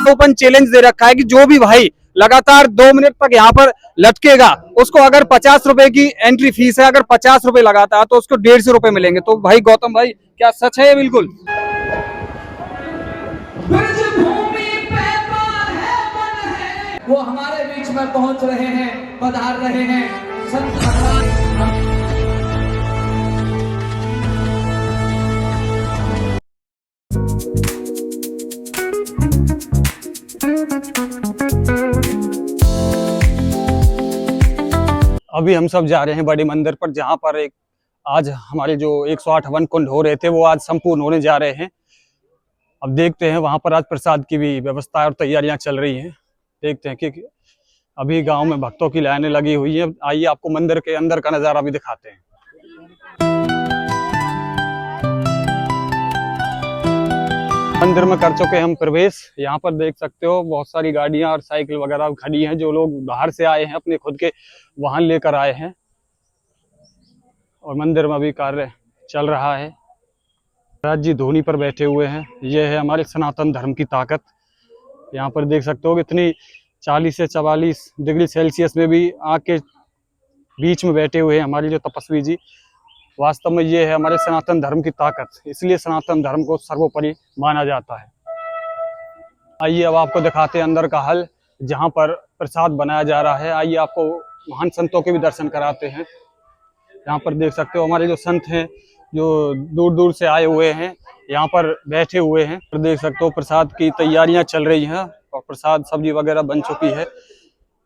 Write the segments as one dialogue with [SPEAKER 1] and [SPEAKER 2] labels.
[SPEAKER 1] Open challenge दे रखा है कि जो भी भाई लगातार 2 मिनट तक यहाँ पर लटकेगा, उसको अगर 50 रुपए की एंट्री फीस है, अगर 50 रुपए लगाता है तो उसको 150 रुपए मिलेंगे। तो भाई गौतम भाई, क्या सच है ये? बिल्कुल
[SPEAKER 2] वो हमारे बीच में पहुंच रहे हैं, पधार रहे हैं संत भगवान।
[SPEAKER 1] अभी हम सब जा रहे हैं बड़े मंदिर पर, जहां पर एक आज हमारे जो 108 हवन कुंड हो रहे थे वो आज संपूर्ण होने जा रहे हैं। अब देखते हैं, वहां पर आज प्रसाद की भी व्यवस्था और तैयारियां चल रही हैं। देखते हैं कि अभी गांव में भक्तों की लाइनें लगी हुई हैं। आइए आपको मंदिर के अंदर का नजारा भी दिखाते हैं। मंदिर में कर चुके हम प्रवेश। यहाँ पर देख सकते हो बहुत सारी गाड़ियां और साइकिल वगैरह खड़ी हैं। जो लोग बाहर से आए हैं, अपने खुद के वाहन लेकर आए हैं, और मंदिर में अभी कार्य चल रहा है। महाराज जी धोनी पर बैठे हुए हैं। ये है हमारे सनातन धर्म की ताकत। यहाँ पर देख सकते हो इतनी 40 से 44 डिग्री सेल्सियस में भी आग के बीच में बैठे हुए हैं हमारे जो तपस्वी जी। वास्तव में ये है हमारे सनातन धर्म की ताकत, इसलिए सनातन धर्म को सर्वोपरि माना जाता है। आइए अब आपको दिखाते हैं अंदर का हल, जहाँ पर प्रसाद बनाया जा रहा है। आइए आपको महान संतों के भी दर्शन कराते हैं। यहाँ पर देख सकते हो हमारे जो संत हैं, जो दूर दूर से आए हुए हैं, यहाँ पर बैठे हुए हैं। और देख सकते हो प्रसाद की तैयारियां चल रही हैं, और प्रसाद सब्जी वगैरह बन चुकी है,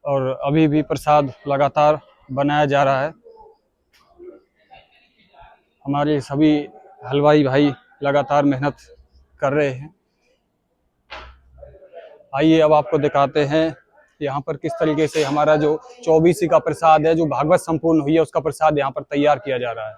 [SPEAKER 1] और अभी भी प्रसाद लगातार बनाया जा रहा है। हमारे सभी हलवाई भाई लगातार मेहनत कर रहे हैं। आइए अब आपको दिखाते हैं यहाँ पर किस तरीके से हमारा जो 24 का प्रसाद है, जो भागवत संपूर्ण हुई है, उसका प्रसाद यहाँ पर तैयार किया जा रहा है।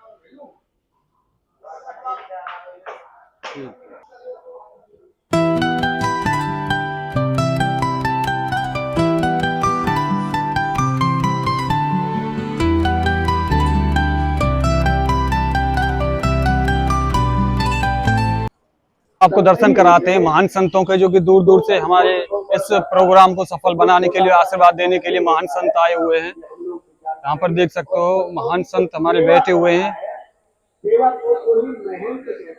[SPEAKER 1] आपको दर्शन कराते हैं महान संतों के, जो कि दूर दूर से हमारे इस प्रोग्राम को सफल बनाने के लिए, आशीर्वाद देने के लिए महान संत आए हुए हैं। यहाँ पर देख सकते हो महान संत हमारे बैठे हुए हैं,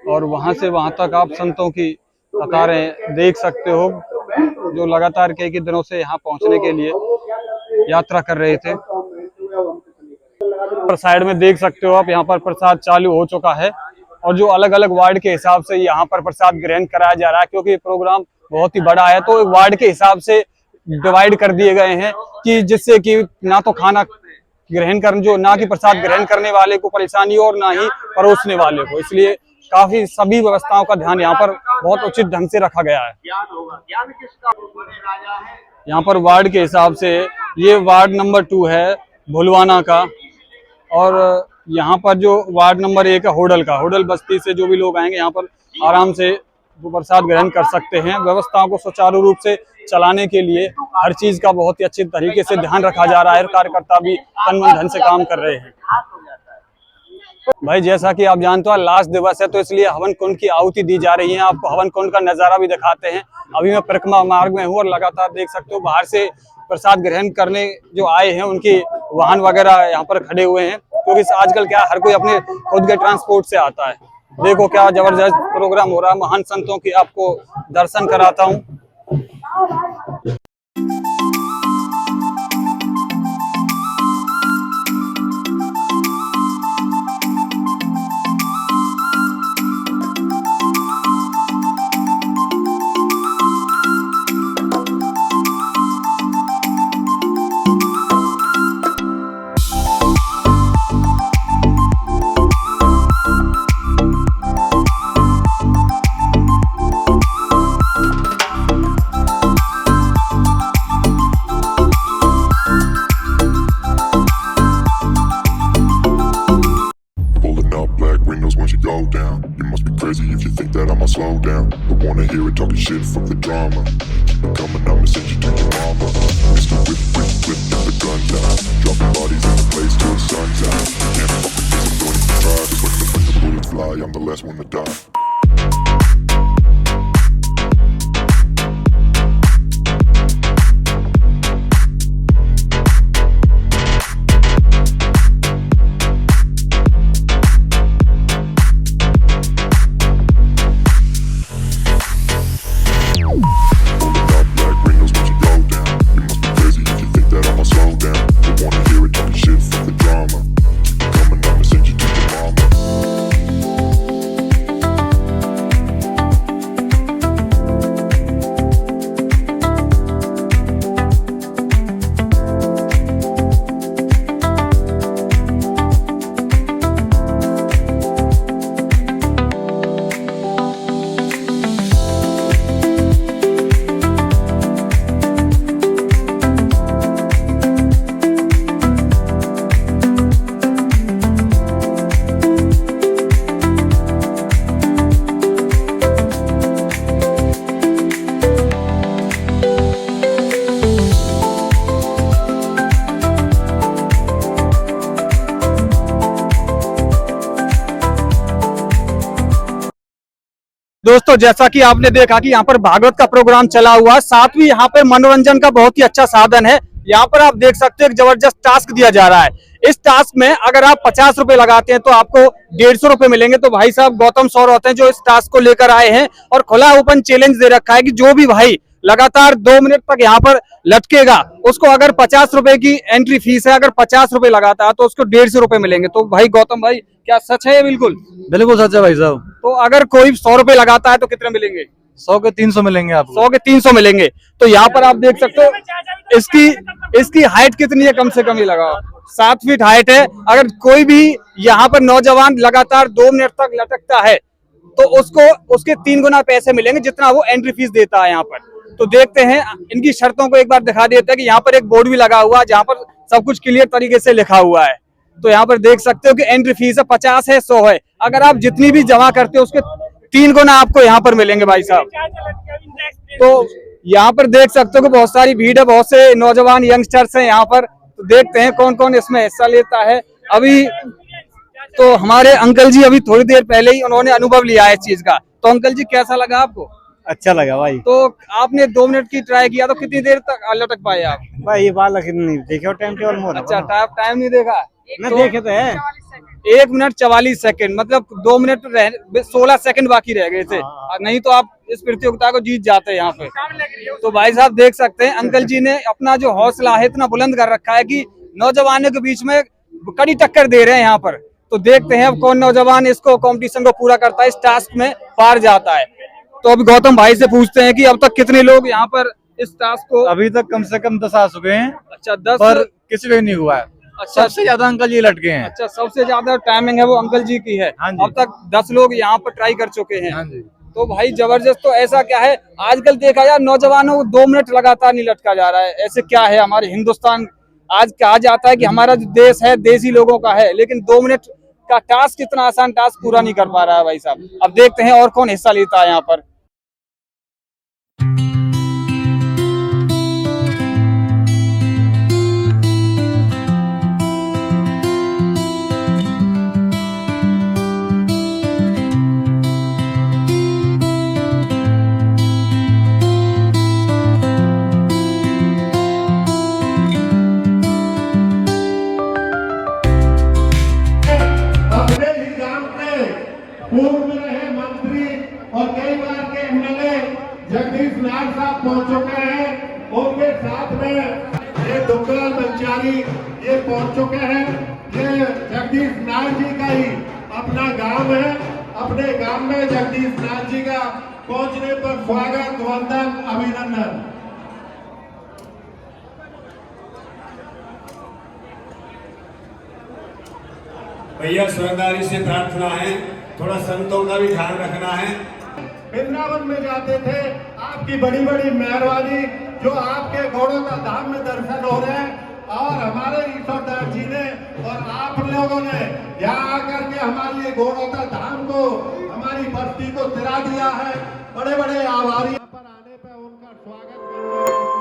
[SPEAKER 1] और वहां से वहां तक आप संतों की कतारें देख सकते हो, जो लगातार कई दिनों से यहाँ पहुंचने के लिए यात्रा कर रहे थे। पर साइड में देख सकते हो आप, यहाँ पर प्रसाद चालू हो चुका है, और जो अलग अलग वार्ड के हिसाब से यहाँ पर प्रसाद ग्रहण कराया जा रहा है। क्योंकि प्रोग्राम बहुत ही बड़ा है, तो वार्ड के हिसाब से डिवाइड कर दिए गए हैं, कि जिससे कि ना तो खाना ग्रहण कर, जो ना कि प्रसाद ग्रहण करने वाले को परेशानी और ना ही परोसने वाले को। इसलिए काफी सभी व्यवस्थाओं का ध्यान यहाँ पर बहुत उचित ढंग से रखा गया है। यहाँ पर वार्ड के हिसाब से ये वार्ड नंबर 2 है भुलवाना का, और यहाँ पर जो वार्ड नंबर 1 है होडल का, होडल बस्ती से जो भी लोग आएंगे यहाँ पर आराम से वो प्रसाद ग्रहण कर सकते हैं। व्यवस्थाओं को सुचारू रूप से चलाने के लिए हर चीज का बहुत ही अच्छे तरीके से ध्यान रखा जा रहा है। कार्यकर्ता भी तन मन धन से काम कर रहे हैं। भाई जैसा कि आप जानते हो लास्ट दिवस है, तो इसलिए हवन कुंड की आहुति दी जा रही है। आपको हवन कुंड का नजारा भी दिखाते हैं। अभी मैं परिक्रमा मार्ग में हूँ, और लगातार देख सकते हो बाहर से प्रसाद ग्रहण करने जो आए हैं उनके वाहन वगैरह यहाँ पर खड़े हुए हैं। क्योंकि आजकल क्या हर कोई अपने खुद के ट्रांसपोर्ट से आता है। देखो क्या जबरदस्त प्रोग्राम हो रहा है। महान संतों की आपको दर्शन कराता हूँ।
[SPEAKER 3] Slow down, don't wanna hear it talking shit from the drama. Keep it coming, I'ma send you to your mama. Mr. Whip, whip, whip, get the guns out. Dropping bodies in the place till the sun's out. Can't fuck with this, I'm going to try. Just when the bullets fly, I'm the last one to die.
[SPEAKER 1] दोस्तों जैसा कि आपने देखा कि यहाँ पर भागवत का programme चला हुआ है, साथ में यहाँ पर मनोरंजन का बहुत ही अच्छा साधन है। यहाँ पर आप देख सकते हो एक जबरदस्त टास्क दिया जा रहा है। इस टास्क में अगर आप 50 रुपए लगाते हैं तो आपको 150 रुपए मिलेंगे। तो भाई साहब गौतम सौर होते हैं जो इस टास्क को लेकर आए हैं और खुला ओपन चैलेंज दे रखा है कि जो भी भाई लगातार 2 मिनट तक यहाँ पर लटकेगा उसको अगर 50 रुपए की एंट्री फीस है, अगर 50 रुपए लगाता है तो उसको 150 रुपए मिलेंगे। तो भाई गौतम भाई क्या सच है ये? बिल्कुल
[SPEAKER 4] बिल्कुल सच है भाई साहब।
[SPEAKER 1] तो अगर कोई 100 रुपए लगाता है तो कितने मिलेंगे?
[SPEAKER 4] 100 के 300 मिलेंगे आपको।
[SPEAKER 1] 100 के 300 मिलेंगे। तो यहाँ पर आप देख सकते हो इसकी हाइट कितनी है, कम से कम ही लगाओ 7 फीट हाइट है। अगर कोई भी यहाँ पर नौजवान लगातार 2 मिनट तक लटकता है तो उसको उसके 3 गुना पैसे मिलेंगे जितना वो एंट्री फीस देता है यहाँ पर। तो देखते हैं इनकी शर्तों को एक बार दिखा देते हैं कि यहाँ पर एक बोर्ड भी लगा हुआ है जहाँ पर सब कुछ क्लियर तरीके से लिखा हुआ है। तो यहाँ पर देख सकते हो कि एंट्री फीस है 50 है 100 है। अगर आप जितनी भी जमा करते हो उसके 3 गुना आपको यहाँ पर मिलेंगे भाई साहब। तो यहाँ पर देख सकते हो कि बहुत सारी भीड़ है, बहुत से नौजवान यंगस्टर्स हैं यहाँ पर। तो देखते हैं कौन कौन इसमें हिस्सा लेता है। अभी तो हमारे अंकल जी अभी थोड़ी देर पहले ही उन्होंने अनुभव लिया है इस चीज का। तो अंकल जी कैसा लगा आपको?
[SPEAKER 4] अच्छा लगा भाई।
[SPEAKER 1] तो आपने 2 मिनट की ट्राई किया तो कितनी देर तक लटक पाए आप?
[SPEAKER 4] भाई ये बाल नहीं देखे टाइम टेबल मोर।
[SPEAKER 1] अच्छा टाइम नहीं देखा?
[SPEAKER 4] मैं देखे तो है
[SPEAKER 1] 1 मिनट 44 सेकंड, मतलब 2 मिनट 16 सेकंड बाकी रह गए थे। नहीं तो आप इस प्रतियोगिता को जीत जाते यहाँ पे। तो भाई साहब देख सकते हैं अंकल जी ने अपना जो हौसला है इतना बुलंद कर रखा है कि नौजवानों के बीच में कड़ी टक्कर दे रहे हैं यहाँ पर। तो देखते हैं अब कौन नौजवान इसको कंपटीशन को पूरा करता है, इस टास्क में पार जाता है। तो अभी गौतम भाई से पूछते हैं कि अब तक कितने लोग यहाँ पर इस टास्क को?
[SPEAKER 4] अभी तक कम से कम 10 आ चुके हैं।
[SPEAKER 1] अच्छा 10
[SPEAKER 4] पर किसी को नहीं हुआ है।
[SPEAKER 1] अच्छा
[SPEAKER 4] सबसे ज्यादा अंकल जी लटके हैं।
[SPEAKER 1] अच्छा सबसे ज्यादा टाइमिंग है वो अंकल जी की है।
[SPEAKER 4] हाँ जी।
[SPEAKER 1] अब तक 10 लोग यहाँ पर ट्राई कर चुके हैं।
[SPEAKER 4] हाँ जी।
[SPEAKER 1] तो भाई जबरदस्त। तो ऐसा क्या है आजकल देखा यार नौजवानों को 2 मिनट लगातार नहीं लटका जा रहा है, ऐसे क्या है? हमारे हिंदुस्तान आज कहा जाता है कि हमारा जो देश है देसी लोगों का है, लेकिन 2 मिनट का टास्क इतना आसान टास्क पूरा नहीं कर पा रहा है भाई साहब। अब देखते हैं और कौन हिस्सा लेता है यहाँ पर।
[SPEAKER 5] पूर्व में रहे मंत्री और कई बार के एमएलए जगदीश लाल साहब पहुंच चुके हैं। उनके साथ में ये दुग्गल बंचारी ये पहुंच चुके हैं। ये जगदीश नाथ जी का ही अपना गांव है। अपने गांव में जगदीश नाथ जी का पहुंचने पर स्वागत, वंदन, अभिनंदन।
[SPEAKER 6] भैया स्वर्गदारी से प्रार्थना है, थोड़ा संतों का भी ध्यान रखना है।
[SPEAKER 5] वृंदावन में जाते थे, आपकी बड़ी बड़ी मेहरबानी जो आपके गौड़ों का धाम में दर्शन हो रहे हैं और हमारे ईश्वरदास जी ने और आप लोगों ने यहाँ आकर के हमारे गौड़ों का धाम को, हमारी बस्ती को तिरा दिया है। बड़े बड़े आभारी। यहाँ पर आने पर उनका स्वागत करते हैं।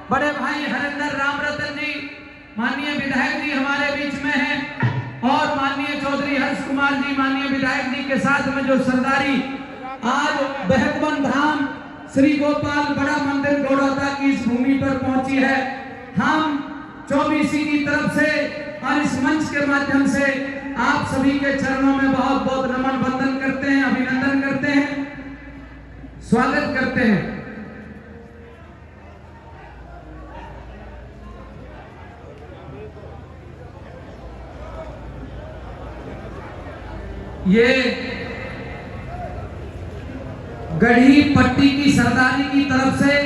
[SPEAKER 2] बड़े भाई हरिंदर राम रतन जी माननीय विधायक जी हमारे बीच में हैं और माननीय चौधरी हर्ष कुमार जी माननीय विधायक जी के साथ में जो सरदारी आज बहकवन धाम श्री गोपाल बड़ा मंदिर गौड़ौदा की इस भूमि पर पहुंची है। हम 24 की तरफ से और इस मंच के माध्यम से आप सभी के चरणों में बहुत बहुत नमन वंदन करते हैं, अभिनंदन करते हैं, स्वागत करते हैं। ये गढ़ी पट्टी की सरदारी की तरफ से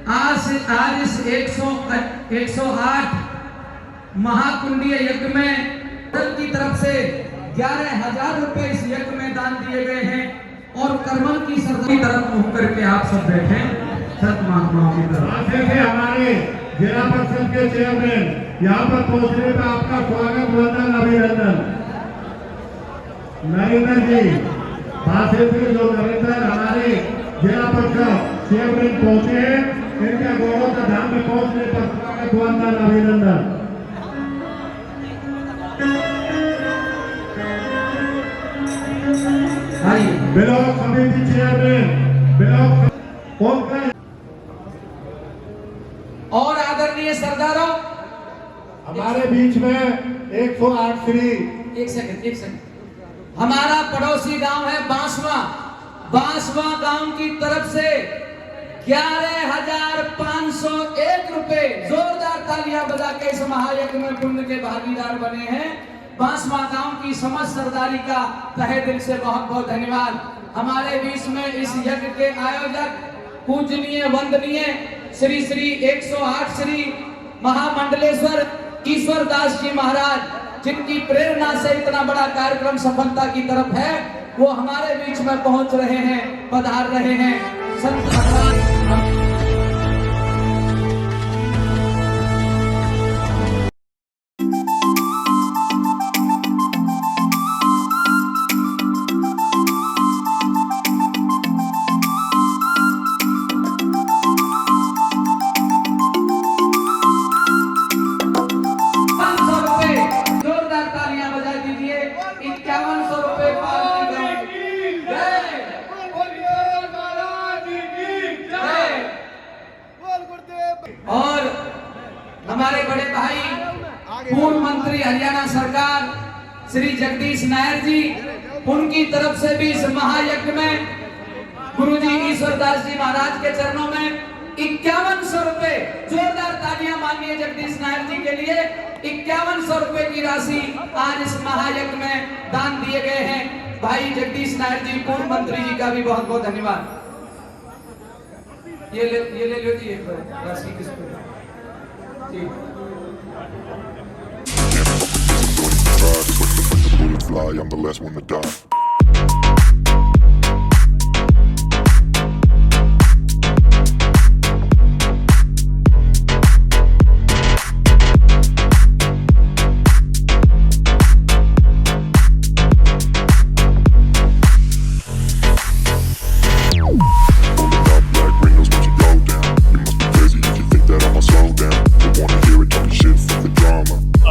[SPEAKER 2] आज इस 108 महाकुंडीय यज्ञ में की तरफ से 11,000 रुपए इस यज्ञ में दान दिए गए हैं और कर्मल की सरदारी तरफ होकर के आप सब बैठे संत महात्माओं की तरफ।
[SPEAKER 5] हमारे जिला परिषद के चेयरमैन यहाँ पर पहुंचने पर आपका स्वागत, वंदन, अभिनंदन। नरेंद्र जी भाषण से जो नरेंद्र हमारे जिला परिषद चेयरमैन पहुंचे हैं, इनका गौरव का धाम में पहुंचने पर स्वागत, वंदन, अभिनंदन। ब्लॉक समिति चेयरमैन ब्लॉक
[SPEAKER 2] और आदरणीय सरदारों,
[SPEAKER 5] हमारे बीच में 108 श्री
[SPEAKER 2] एक सेकंड, हमारा पड़ोसी गांव है बांसवा गांव की तरफ से 11,501 रुपए, जोरदार तालियां बजा के इस महायज्ञ में पुण्य के भागीदार बने हैं। बांसवा गांव की समस्त सरदारी का तहे दिल से बहुत बहुत धन्यवाद। हमारे बीच में इस यज्ञ के आयोजक पूजनीय वंदनीय श्री श्री 108 श्री महामंडलेश्वर ईश्वर दास जी महाराज, जिनकी प्रेरणा से इतना बड़ा कार्यक्रम सफलता की तरफ है, वो हमारे बीच में पहुंच रहे हैं, पधार रहे हैं। संत भगवान और हमारे बड़े भाई पूर्व मंत्री हरियाणा सरकार श्री जगदीश नायर जी, उनकी तरफ से भी इस महायज्ञ में गुरुजी ईश्वर दास जी महाराज के चरणों में 5100 रुपए, जोरदार तालियां मानिए जगदीश नायर जी के लिए। 5100 रुपए की राशि आज इस महायज्ञ में दान दिए गए हैं। भाई जगदीश नायर जी पूर्व मंत्री जी का भी बहुत बहुत धन्यवाद। ये ले लो जी एक बार राशि किसको जी।
[SPEAKER 3] Fly, I'm the last one to die.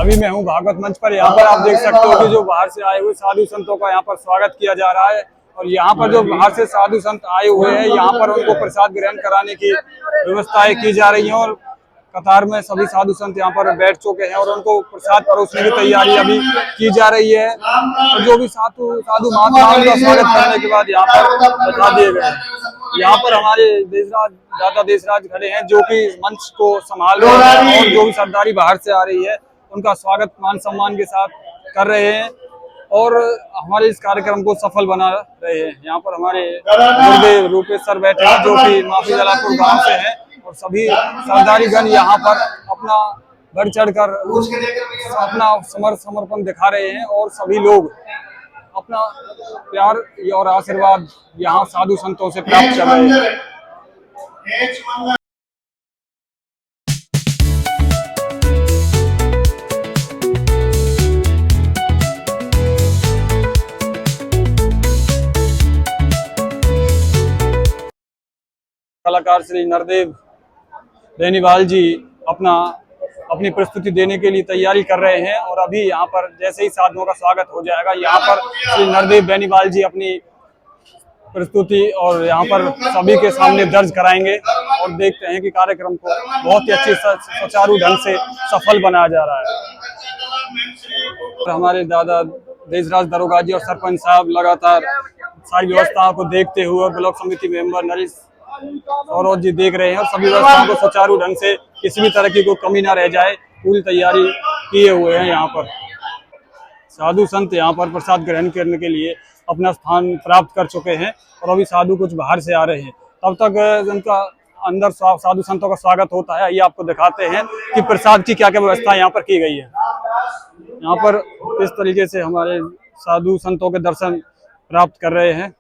[SPEAKER 1] अभी मैं हूँ भागवत मंच पर। यहाँ पर आप देख सकते हो कि जो बाहर से आए हुए साधु संतों का यहाँ पर स्वागत किया जा रहा है, और यहाँ पर जो बाहर से साधु संत आए हुए हैं, यहाँ पर उनको प्रसाद ग्रहण कराने की व्यवस्थाएं की जा रही हैं, और कतार में सभी साधु संत यहाँ पर बैठ चुके हैं और उनको प्रसाद परोसने की तैयारी अभी की जा रही है। और जो भी साधु महात्माओं का स्वागत करने के बाद यहाँ पर बता दिए गए हैं। यहाँ पर हमारे दादा देशराज खड़े हैं, जो कि मंच को संभाल रहे हैं, और जो भी सरदारी बाहर से आ रही है उनका स्वागत मान सम्मान के साथ कर रहे हैं और हमारे इस कार्यक्रम को सफल बना रहे हैं। यहाँ पर हमारे गुरुदेव रूपेश सर बैठे हैं, जो कि माफी जलापुर गांव से हैं, और सभी सरदारी गण यहाँ पर अपना बढ़ चढ़कर अपना समर्पण दिखा रहे हैं, और सभी लोग अपना प्यार और आशीर्वाद यहाँ साधु संतों से प्राप्त कर रहे हैं। कलाकार श्री नरदेव बेनीवाल जी अपनी प्रस्तुति देने के लिए तैयारी कर रहे हैं, और अभी यहाँ पर जैसे ही साधुओं का स्वागत हो जाएगा, यहाँ पर श्री नरदेव बेनीवाल जी अपनी प्रस्तुति और यहाँ पर सभी के सामने दर्ज कराएंगे, और देखते हैं कि कार्यक्रम को बहुत ही अच्छे सुचारू ढंग से सफल बनाया जा रहा है। और हमारे दादा देशराज दरोगा जी और सरपंच साहब लगातार सारी व्यवस्थाओं को देखते हुए, और ब्लॉक समिति मेंबर नरेश सौरभ जी देख रहे हैं, और सभी व्यवस्थाओं को सुचारू ढंग से किसी भी तरह की कोई कमी ना रह जाए, पूरी तैयारी किए हुए हैं। यहाँ पर साधु संत यहाँ पर प्रसाद ग्रहण करने के लिए अपना स्थान प्राप्त कर चुके हैं, और अभी साधु कुछ बाहर से आ रहे हैं। तब तक उनका अंदर साधु संतों का स्वागत होता है। ये आपको दिखाते हैं कि प्रसाद की क्या क्या व्यवस्था यहाँ पर की गई है। यहाँ पर किस तरीके से हमारे साधु संतों के दर्शन प्राप्त कर रहे हैं।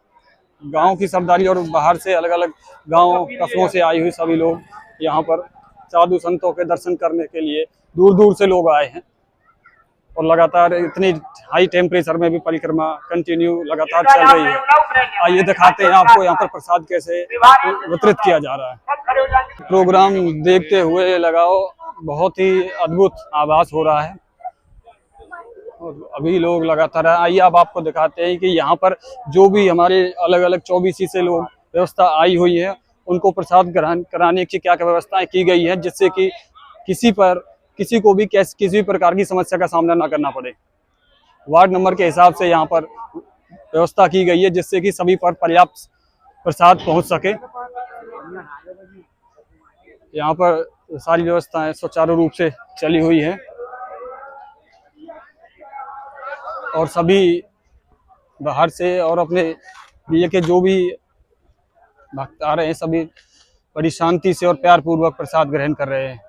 [SPEAKER 1] गांव की सरदारी और बाहर से अलग अलग गांव कस्बों से आई हुई सभी लोग यहाँ पर साधु संतों के दर्शन करने के लिए दूर दूर से लोग आए हैं और लगातार इतनी हाई टेम्परेचर में भी परिक्रमा कंटिन्यू लगातार चल रही है। आइए दिखाते हैं आपको यहाँ पर प्रसाद कैसे वितरित किया जा रहा है। प्रोग्राम देखते हुए लगाओ बहुत ही अद्भुत आभास हो रहा है और अभी लोग लगातार आइए अब आपको दिखाते हैं कि यहाँ पर जो भी हमारे अलग अलग 24 से लोग व्यवस्था आई हुई है उनको प्रसाद ग्रहण कराने की क्या क्या व्यवस्थाएं की गई है, जिससे कि किसी को भी किसी भी प्रकार की समस्या का सामना ना करना पड़े। वार्ड नंबर के हिसाब से यहाँ पर व्यवस्था की गई है जिससे कि सभी पर पर्याप्त प्रसाद पहुंच सके। यहाँ पर सारी व्यवस्थाएं सुचारू रूप से चली हुई है और सभी बाहर से और अपने लिए के जो भी भक्त आ रहे हैं सभी बड़ी शांति से और प्यार पूर्वक प्रसाद ग्रहण कर रहे हैं।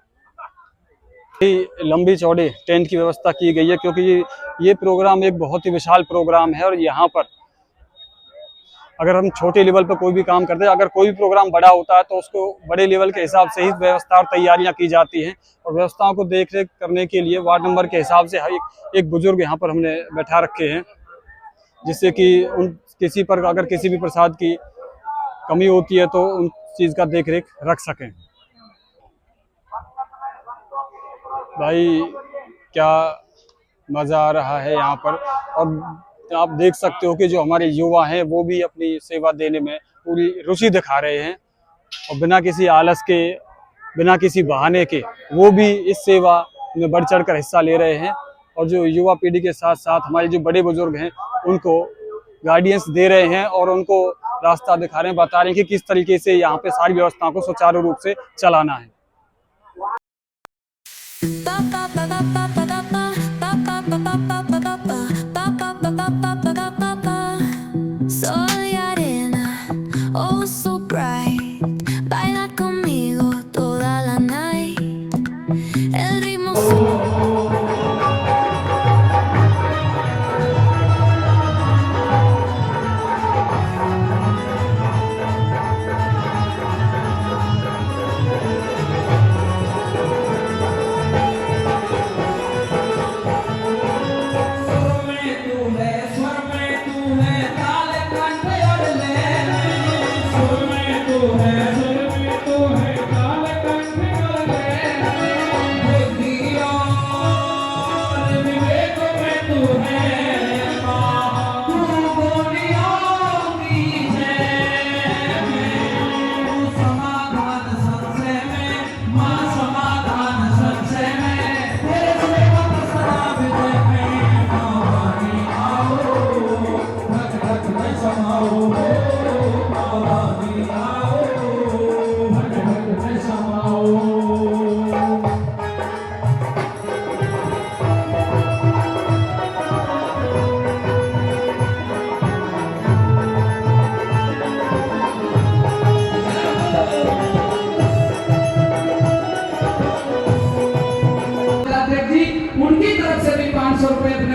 [SPEAKER 1] लंबी चौड़ी टेंट की व्यवस्था की गई है क्योंकि ये प्रोग्राम एक बहुत ही विशाल प्रोग्राम है और यहाँ पर अगर हम छोटे लेवल पर कोई भी काम करते हैं, अगर कोई भी प्रोग्राम बड़ा होता है तो उसको बड़े लेवल के हिसाब से ही व्यवस्था और तैयारियां की जाती हैं और व्यवस्थाओं को देख रेख करने के लिए वार्ड नंबर के हिसाब से एक बुजुर्ग यहाँ पर हमने बैठा रखे हैं जिससे कि अगर किसी भी प्रसाद की कमी होती है तो उन चीज़ का देख रेख रख सकें। भाई क्या मज़ा आ रहा है यहाँ पर और आप देख सकते हो कि जो हमारे युवा हैं वो भी अपनी सेवा देने में पूरी रुचि दिखा रहे हैं और बिना किसी आलस के बिना किसी बहाने के वो भी इस सेवा में बढ़ चढ़ कर हिस्सा ले रहे हैं और जो युवा पीढ़ी के साथ साथ हमारे जो बड़े बुजुर्ग हैं उनको गाइडेंस दे रहे हैं और उनको रास्ता दिखा रहे हैं, बता रहे हैं कि किस तरीके से यहाँ पे सारी व्यवस्थाओं को सुचारू रूप से चलाना है।
[SPEAKER 7] Soy arena, oh so bright. Baila conmigo toda la night. El ritmo.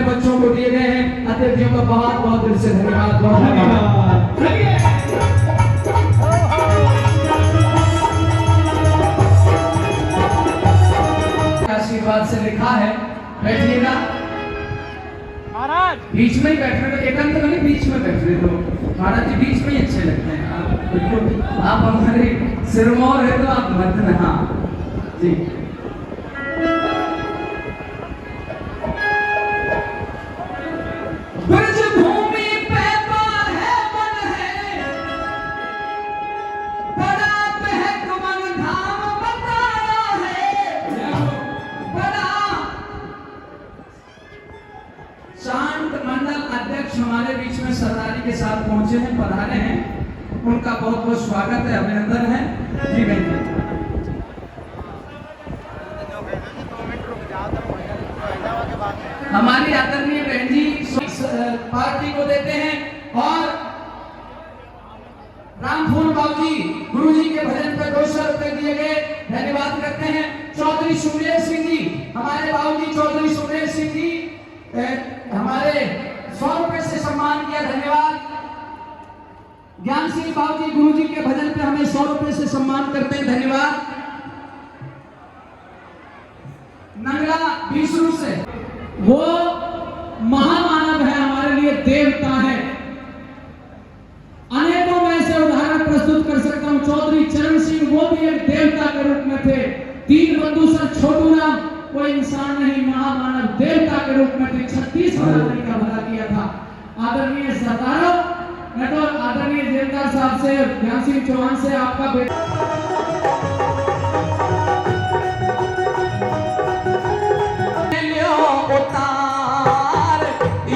[SPEAKER 2] बच्चों को दिए गए हैं। अतिथियों का बहुत बहुत दिल से धन्यवाद। बहुत धन्यवाद। आशीर्वाद से लिखा है, बैठिएगा महाराज, बीच में ही बैठ रहे, एकांत में नहीं, बीच में बैठ रहे तो महाराज जी बीच में ही अच्छे लगते हैं। आप बिल्कुल आप हमारे सिरमौर है तो आप मत नहा जी। हमारे बीच में सरदारी के साथ पहुंचे हैं, पधारे हैं, उनका बहुत बहुत स्वागत है, अभिनंदन है जी। बहन हमारी आदरणीय बहन जी पार्टी को देते हैं और रामफूल बाबू जी गुरु जी के भजन पर 200 रुपए दिए गए, धन्यवाद करते हैं। चौधरी सुमेर सिंह जी, हमारे बाबू जी चौधरी सुमेर सिंह जी हमारे 100 रुपए से सम्मान किया, धन्यवाद। ज्ञान सिंह बाबू जी गुरु जी के भजन पे हमें 100 रुपए से सम्मान करते हैं, धन्यवाद। विष्णु से, वो महामानव है, हमारे लिए देवता है। अनेकों में से उदाहरण प्रस्तुत कर सकता हूं। चौधरी चरण सिंह, वो भी एक देवता के रूप में थे। तीन बंधु सर छोटू राम, कोई इंसान नहीं, महामानव देवता के रूप में थे। 36 बरादरी का भला किया था। आदरणीय सरदारों, मैं तो आदरणीय जेलदार साहब से, ध्यान सिंह चौहान से, आपका बेटा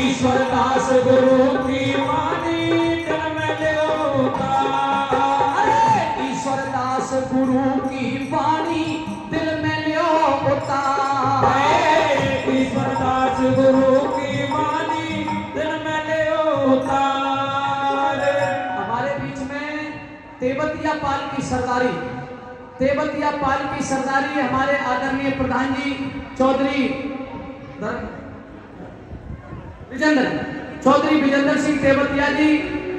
[SPEAKER 2] ईश्वर दास गुरु की वाणी दिल में ले उतार, ईश्वर दास गुरु की वाणी दिल में ले उतार, ईश्वर दास गुरु की वाणी दिल में ले उतार। हमारे बीच में तेवतिया पाल की सरदारी, तेवतिया पाल की सरदारी हमारे आदरणीय प्रधान जी चौधरी चौधरी विजेंद्र सिंह तेवतिया जी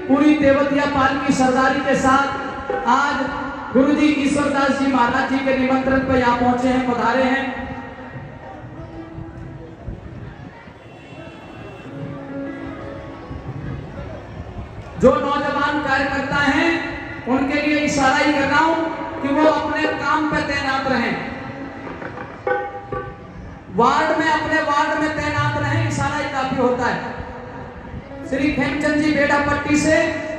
[SPEAKER 2] पूरी तेवतिया पाल की सरदारी के साथ आज गुरुजी ईश्वरदास जी महाराज जी के निमंत्रण पर यहाँ पहुंचे हैं, पधारे हैं। जो नौजवान कार्यकर्ता हैं उनके लिए इशारा ही कर रहा हूं कि वो अपने काम पर तैनात रहें, वार्ड में, अपने वार्ड में तैनात रहें, इशारा ही काफी होता है। श्री खेमचंद जी बेड़ा पट्टी से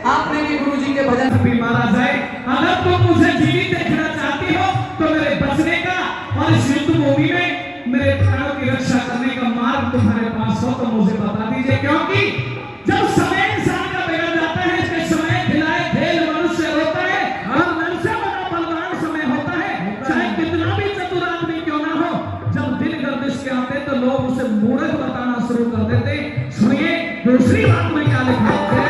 [SPEAKER 2] आपने भी गुरुजी के भजन भी मारा जाए। अगर तुम मुझे जीवित देखना चाहती हो तो मेरे बचने का और इस युद्ध भूमि में मेरे प्राणों की रक्षा करने का मार्ग तुम्हारे पास हो तो मुझे बता दीजिए, क्योंकि जब समय इंसान का बिगड़ जाता है, इसके समय खिलाए खेल मनुष्य होता है और मनुष्य बड़ा बलवान समय होता है, चाहे कितना भी चतुर आदमी क्यों ना हो। जब दिन गर्दिश के आते तो लोग उसे मूर्ख बताना शुरू कर देते। सुनिए दूसरी बात में क्या लिखा है।